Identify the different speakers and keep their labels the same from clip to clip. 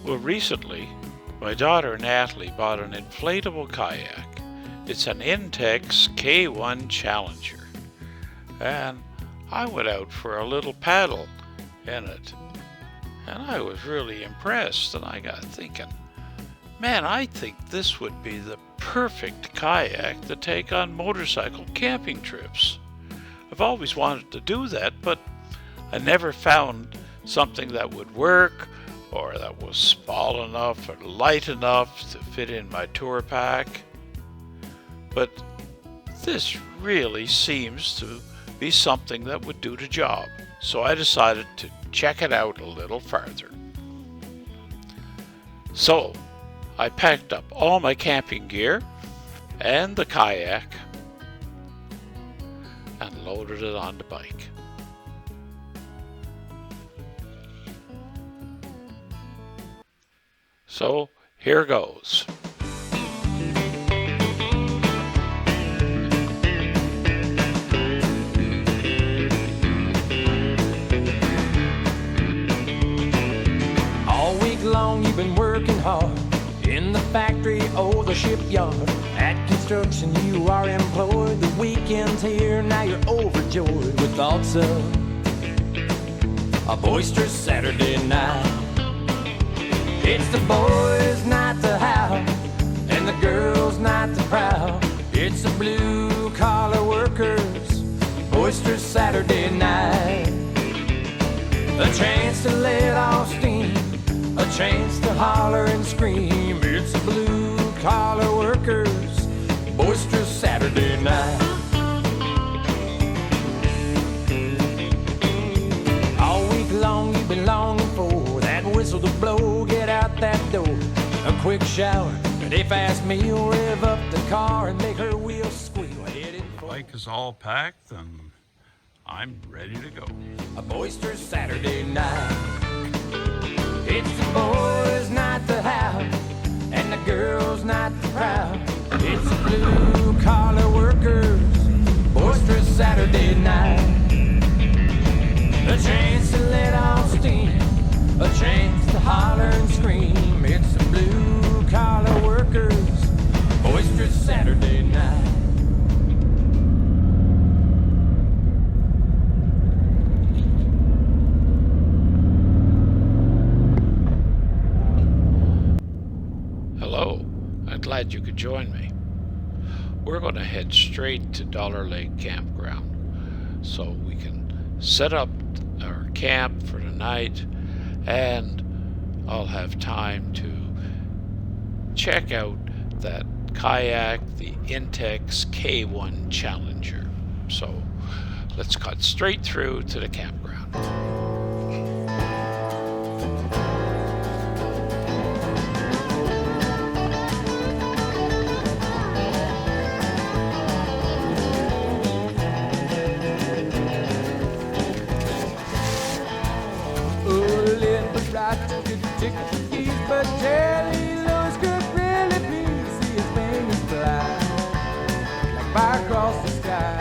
Speaker 1: Well, recently, my daughter Natalie bought an inflatable kayak. It's an Intex K1 Challenger. And I went out for a little paddle in it. And I was really impressed, and I got thinking, man, I think this would be the perfect kayak to take on motorcycle camping trips. I've always wanted to do that, but I never found something that would work or that was small enough or light enough to fit in my tour pack. But this really seems to be something that would do the job, so I decided to check it out a little farther. So I packed up all my camping gear and the kayak and loaded it on the bike. So here goes.
Speaker 2: All week long you've been working hard in the factory or the shipyard. At construction you are employed. The weekend's here, now you're overjoyed with thoughts of a boisterous Saturday night. It's the boys' night to howl, and the girls' night to prowl. It's the blue-collar workers' boisterous Saturday night. A chance to let off steam, a chance to holler and scream. It's the blue-collar workers' boisterous Saturday night. All week long you've been longing for that whistle to blow, get out that door, a quick shower, a day fast meal, rev up the car and make her wheels squeal.
Speaker 1: The bike is all packed and I'm ready to go.
Speaker 2: A boisterous Saturday night. It's the boys' night to howl, and the girls' night to proud. It's the blue-collar workers' boisterous Saturday night. A chance to let off steam, a chance to holler and scream. It's the blue-collar workers' boisterous Saturday night.
Speaker 1: Hello, I'm glad you could join me. We're going to head straight to Dollar Lake Campground so we can set up our camp for the night, and I'll have time to check out that kayak, the Intex K1 Challenger. So let's cut straight through to the campground.
Speaker 2: But Jelly Lewis could really be, see his fingers fly like fire across the sky.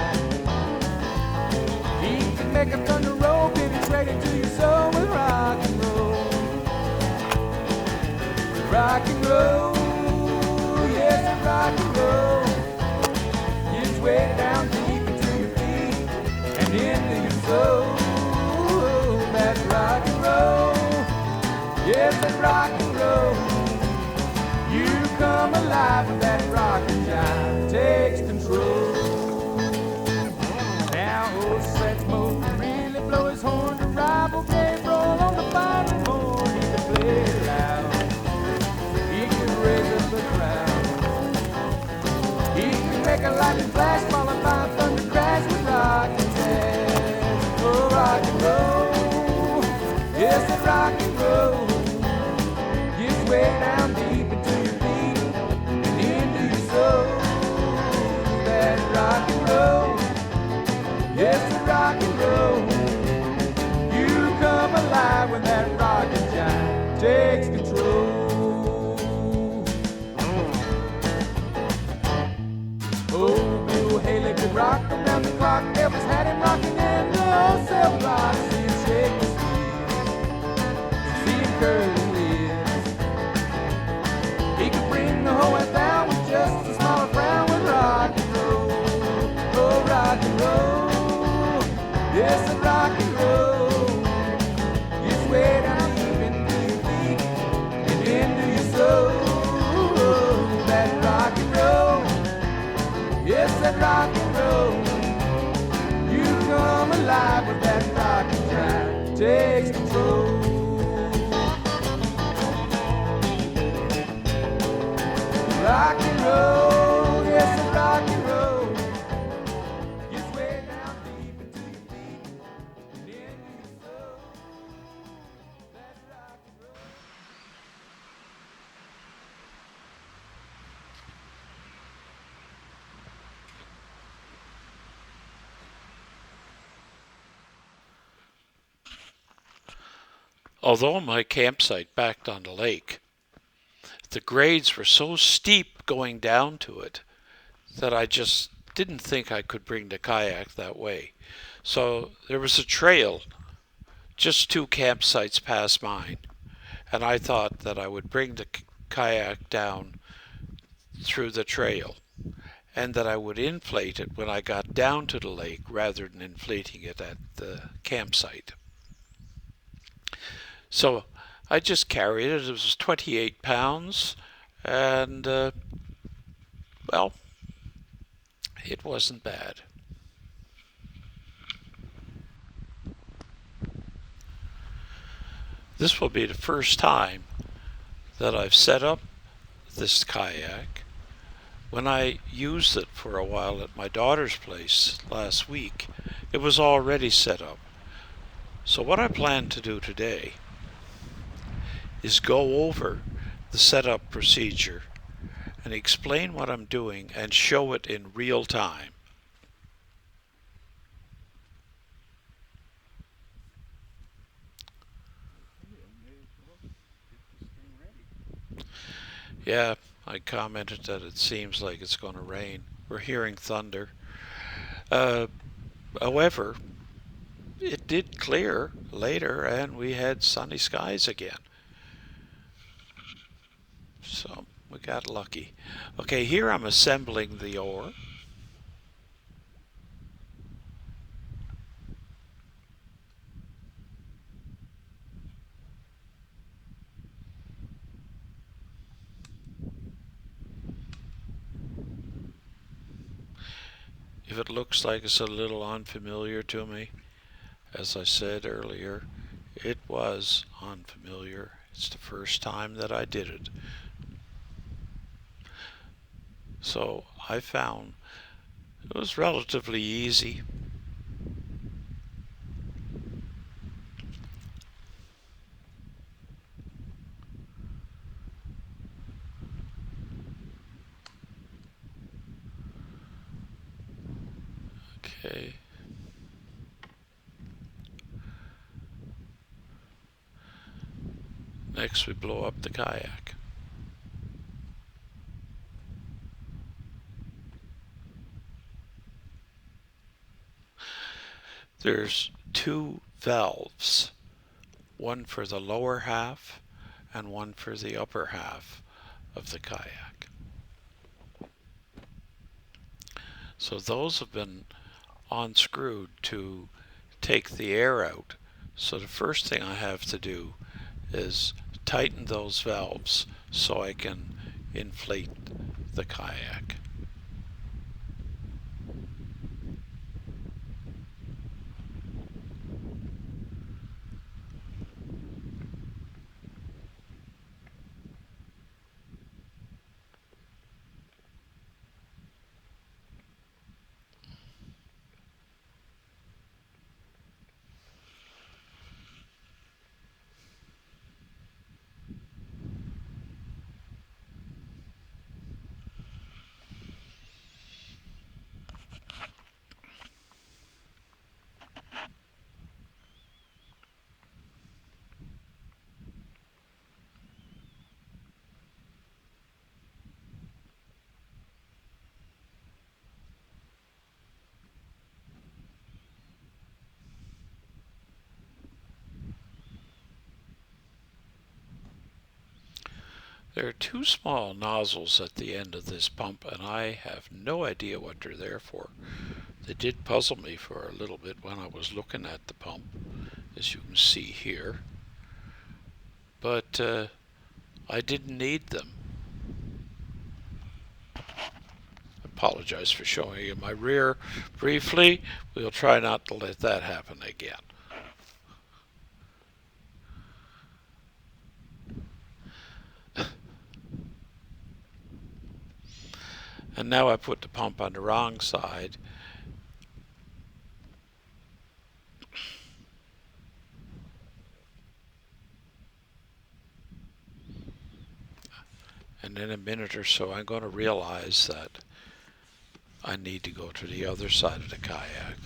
Speaker 2: He could make a thunder roll, baby, straight into your soul with rock and roll. Rock and roll, yes, rock and roll. It's way down deep into your feet and into your soul. That's rock and roll. Yes, that rock and roll. You come alive when that rockin' jive takes control. Now old Satchmo can really blow his horn. The rival game roll on the final horn. He can play it loud, he can raise up the crowd, he can make a lightning flash followed by a thunder crash with rock and jazz. Oh, rock and roll, yes, that rock and roll. Way down deep into your feet and into your soul. That rock and roll, yes, that rock and roll. You come alive when that rockin' jive takes control. Oh, Bill Haley could rock around the clock. Elvis had him rocking and the old cell block. See him shake his feet, see him curl his lips. you control. Rock and roll, yes, a rock and roll. It's way down deep into your feet and into your soul. That's rock and roll.
Speaker 1: Although my campsite backed on the lake, the grades were so steep going down to it that I just didn't think I could bring the kayak that way. So there was a trail just 2 campsites past mine, and I thought that I would bring the kayak down through the trail and that I would inflate it when I got down to the lake rather than inflating it at the campsite. So I just carried it. It was 28 pounds, and well, it wasn't bad. This will be the first time that I've set up this kayak. When I used it for a while at my daughter's place last week, it was already set up. So what I plan to do today is go over the setup procedure and explain what I'm doing and show it in real time. Yeah, I commented that it seems like it's going to rain. We're hearing thunder. However, it did clear later and we had sunny skies again. So we got lucky. Okay, here I'm assembling the oar. If it looks like it's a little unfamiliar to me, as I said earlier, it was unfamiliar. It's the first time that I did it. So I found it was relatively easy. Okay. Next we blow up the kayak. There's 2 valves, one for the lower half and one for the upper half of the kayak. So those have been unscrewed to take the air out. So the first thing I have to do is tighten those valves so I can inflate the kayak. There are 2 small nozzles at the end of this pump, and I have no idea what they're there for. They did puzzle me for a little bit when I was looking at the pump, as you can see here. But I didn't need them. Apologize for showing you my rear briefly. We'll try not to let that happen again. And now I put the pump on the wrong side. And in a minute or so, I'm going to realize that I need to go to the other side of the kayak.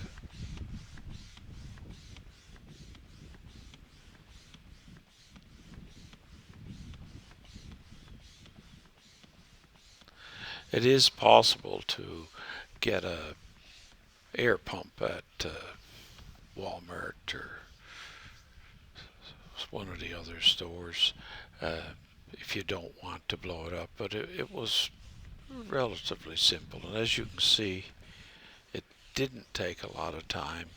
Speaker 1: It is possible to get a air pump at Walmart or one of the other stores if you don't want to blow it up, but it was relatively simple, and as you can see, it didn't take a lot of time.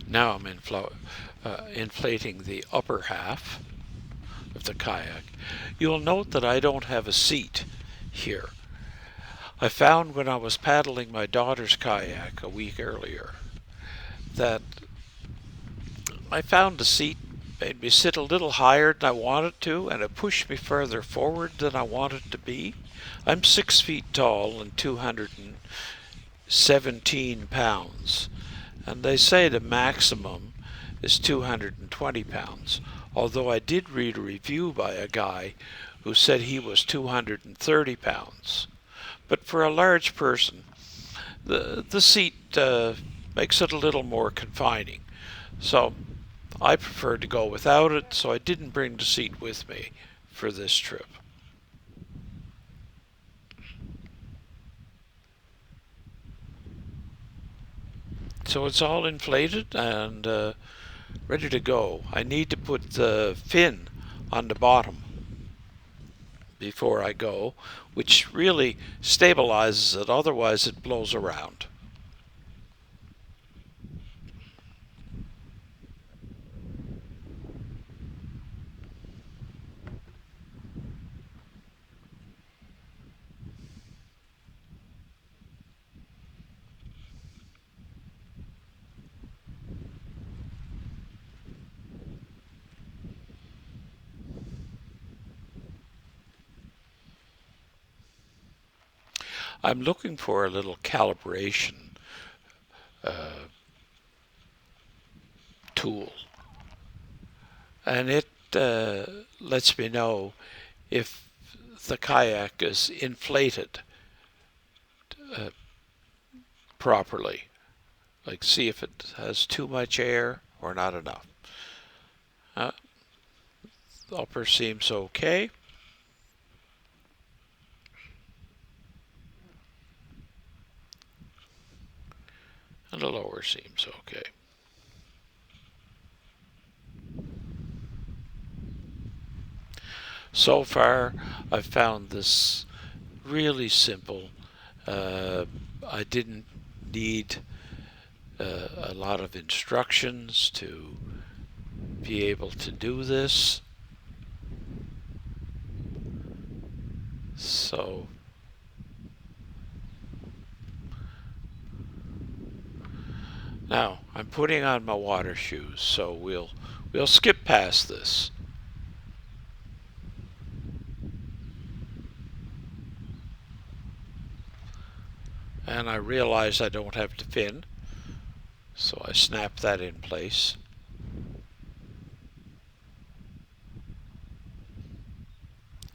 Speaker 1: Now I'm inflating the upper half of the kayak. You'll note that I don't have a seat here. I found when I was paddling my daughter's kayak a week earlier that I found the seat made me sit a little higher than I wanted to, and it pushed me further forward than I wanted to be. I'm 6 feet tall and 217 pounds. And they say the maximum is 220 pounds, although I did read a review by a guy who said he was 230 pounds. But for a large person, the seat makes it a little more confining. So I preferred to go without it, so I didn't bring the seat with me for this trip. So it's all inflated and ready to go. I need to put the fin on the bottom before I go, which really stabilizes it, otherwise it blows around. I'm looking for a little calibration tool, and it lets me know if the kayak is inflated properly, like see if it has too much air or not enough. The upper seems okay. And the lower seems okay. So far, I've found this really simple. I didn't need a lot of instructions to be able to do this. So now I'm putting on my water shoes, so we'll skip past this. And I realize I don't have the fin, so I snap that in place.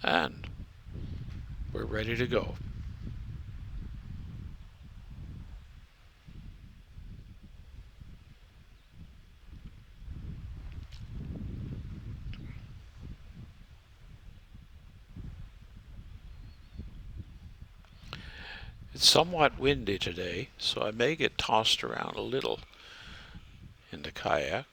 Speaker 1: And we're ready to go. It's somewhat windy today, so I may get tossed around a little in the kayak.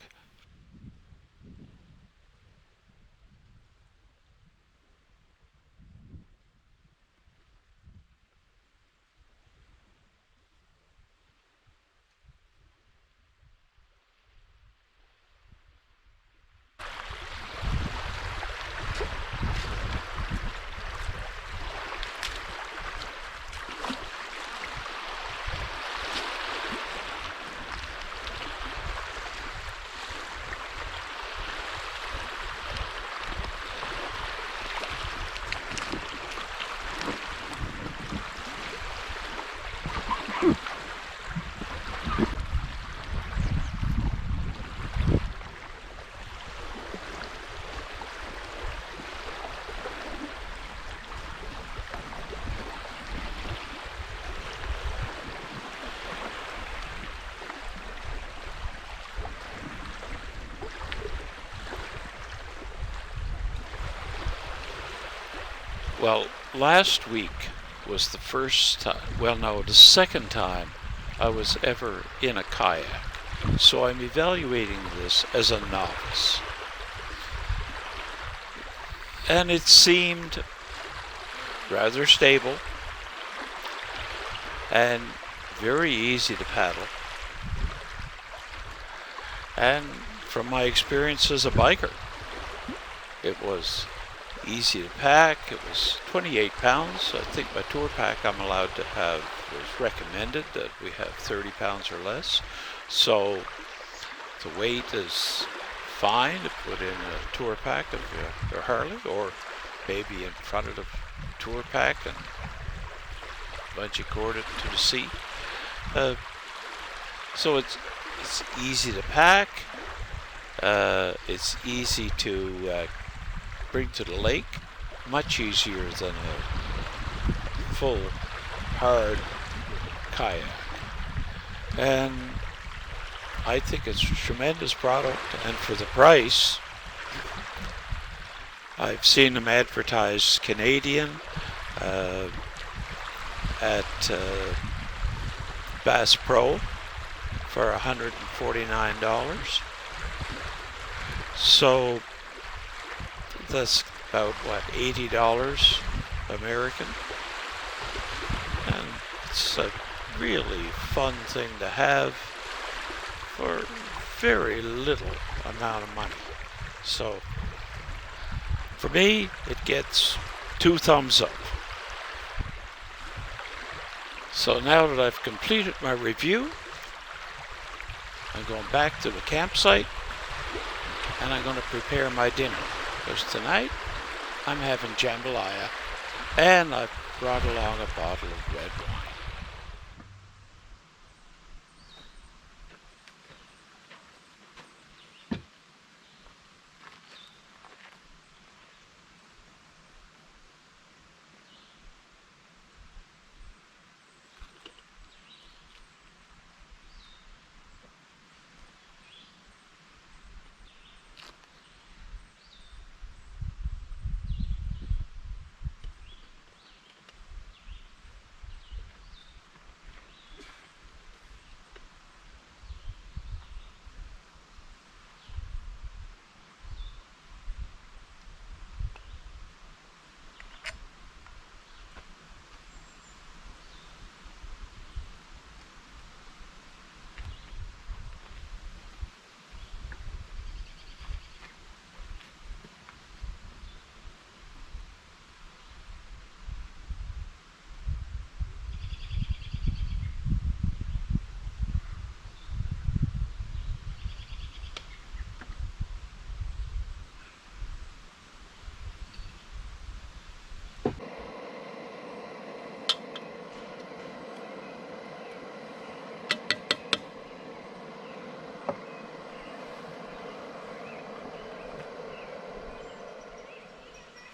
Speaker 1: Well, last week was the first time, well, no, the second time I was ever in a kayak. So I'm evaluating this as a novice. And it seemed rather stable and very easy to paddle. And from my experience as a biker, it was easy to pack. It was 28 pounds. I think my tour pack I'm allowed to have was recommended that we have 30 pounds or less. So the weight is fine to put in a tour pack of your Harley, or maybe in front of the tour pack and bungee cord it to the seat. So it's easy to pack. It's easy to bring to the lake, much easier than a full hard kayak. And I think it's a tremendous product, and for the price, I've seen them advertised Canadian at Bass Pro for $149. So that's about, what, $80 American? And it's a really fun thing to have for very little amount of money. So for me, it gets 2 thumbs up. So now that I've completed my review, I'm going back to the campsite and I'm going to prepare my dinner, because tonight I'm having jambalaya and I've brought along a bottle of red wine.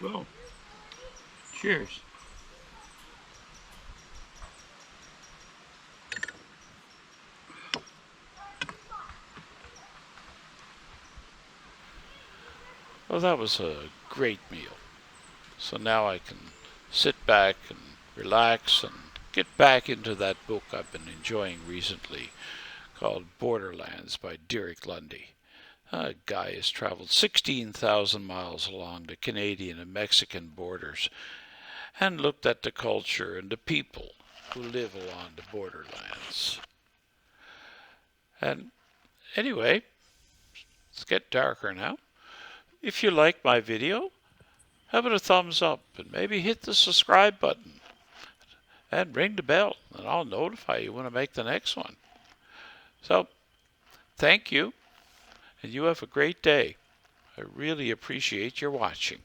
Speaker 1: Well, cheers. Well, that was a great meal. So now I can sit back and relax and get back into that book I've been enjoying recently called Borderlands by Derek Lundy. A guy has traveled 16,000 miles along the Canadian and Mexican borders and looked at the culture and the people who live along the borderlands. And anyway, it's getting darker now. If you like my video, have it a thumbs up and maybe hit the subscribe button and ring the bell and I'll notify you when I make the next one. So, thank you and you have a great day. I really appreciate your watching.